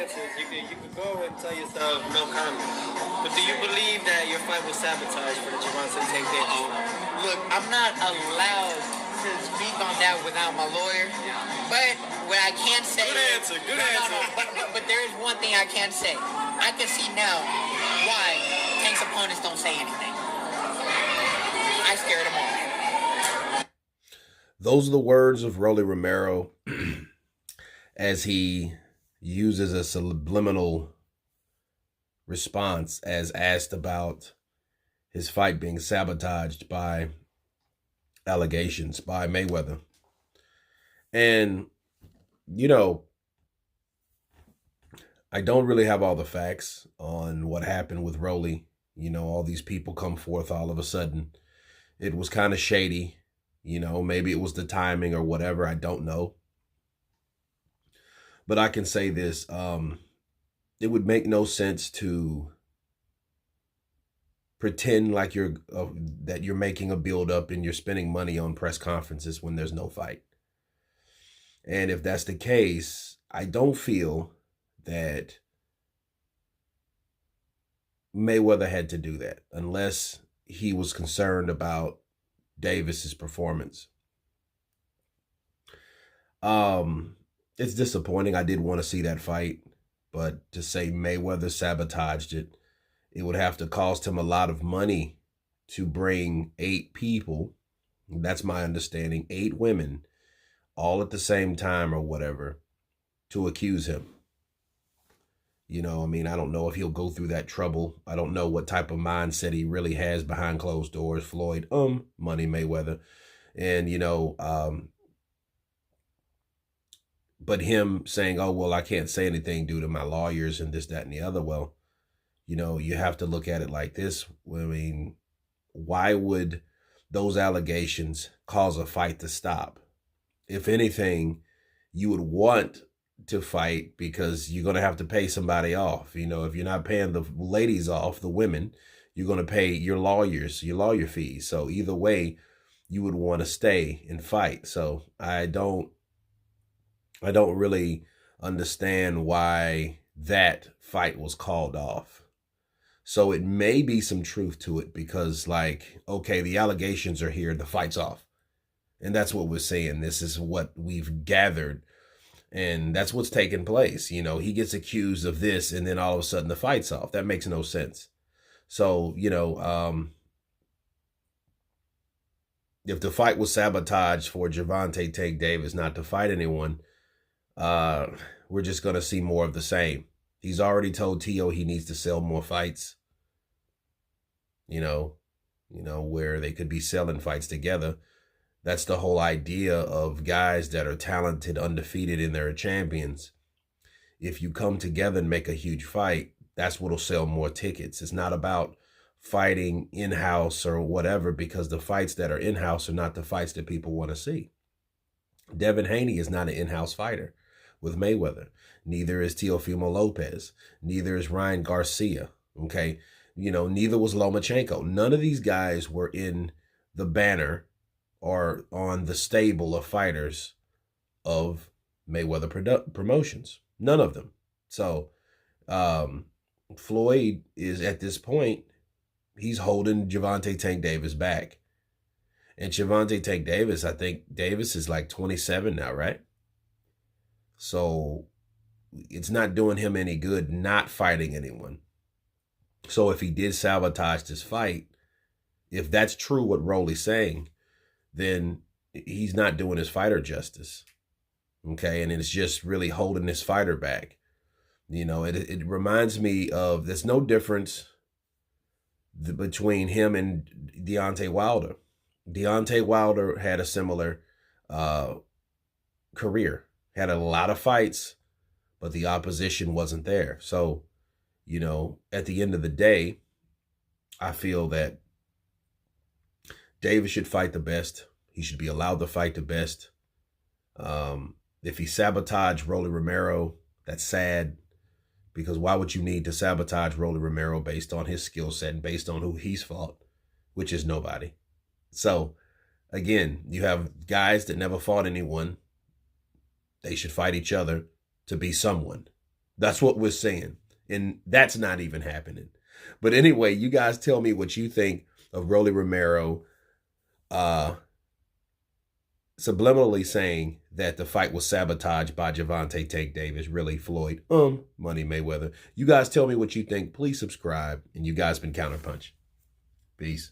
answers. You could go and tell yourself no comment. But do you believe that your fight was sabotaged for the Gervonta take Davis? Look, I'm not allowed to speak on that without my lawyer. But what I can say Good answer. But there is one thing I can say. I can see now why Tank's opponents don't say anything. I scared them off. Those are the words of Rolly Romero as he uses a subliminal response as asked about his fight being sabotaged by allegations by Mayweather. And, you know, I don't really have all the facts on what happened with Rolly. You know, all these people come forth all of a sudden. It was kind of shady. You know, maybe it was the timing or whatever. I don't know. But I can say this. It would make no sense to pretend like that you're making a build up and you're spending money on press conferences when there's no fight. And if that's the case, I don't feel that Mayweather had to do that unless he was concerned about Davis's performance. It's disappointing. I did want to see that fight, but to say Mayweather sabotaged it, it would have to cost him a lot of money to bring 8 people. That's my understanding. 8 women all at the same time or whatever to accuse him. You know, I mean, I don't know if he'll go through that trouble. I don't know what type of mindset he really has behind closed doors. Floyd, Money Mayweather. And, you know, but him saying, oh, well, I can't say anything due to my lawyers and this, that, and the other. Well, you know, you have to look at it like this. I mean, why would those allegations cause a fight to stop? If anything, you would want to fight because you're going to have to pay somebody off. You know, if you're not paying the ladies off, the women, you're going to pay your lawyers, your lawyer fees. So either way, you would want to stay and fight. So I don't really understand why that fight was called off. So it may be some truth to it because, like, okay, the allegations are here, the fight's off. And that's what we're saying. This is what we've gathered. And that's what's taking place. You know, he gets accused of this and then all of a sudden the fight's off. That makes no sense. So, you know, if the fight was sabotaged for Gervonta Tank Davis not to fight anyone, we're just going to see more of the same. He's already told T.O. he needs to sell more fights, you know, where they could be selling fights together. That's the whole idea of guys that are talented, undefeated, and they're champions. If you come together and make a huge fight, that's what'll sell more tickets. It's not about fighting in-house or whatever, because the fights that are in-house are not the fights that people want to see. Devin Haney is not an in-house fighter with Mayweather. Neither is Teofimo Lopez. Neither is Ryan Garcia. Okay. You know, neither was Lomachenko. None of these guys were in the banner or on the stable of fighters of Mayweather Promotions. None of them. So Floyd is at this point, he's holding Gervonta Tank Davis back. And Gervonta Tank Davis, I think Davis is like 27 now, right? So it's not doing him any good not fighting anyone. So if he did sabotage this fight, if that's true what Rolly's saying, then he's not doing his fighter justice. Okay, and it's just really holding his fighter back. You know, it reminds me of, there's no difference between him and Deontay Wilder. Deontay Wilder had a similar career, had a lot of fights, but the opposition wasn't there. So, you know, at the end of the day, I feel that Davis should fight the best. He should be allowed to fight the best. If he sabotaged Rolly Romero, that's sad, because why would you need to sabotage Rolly Romero based on his skill set and based on who he's fought, which is nobody. So, again, you have guys that never fought anyone. They should fight each other to be someone. That's what we're saying. And that's not even happening. But anyway, you guys tell me what you think of Rolly Romero subliminally saying that the fight was sabotaged by Gervonta Tank Davis, really Floyd, Money Mayweather. You guys tell me what you think. Please subscribe. And you guys been Counterpunched. Peace.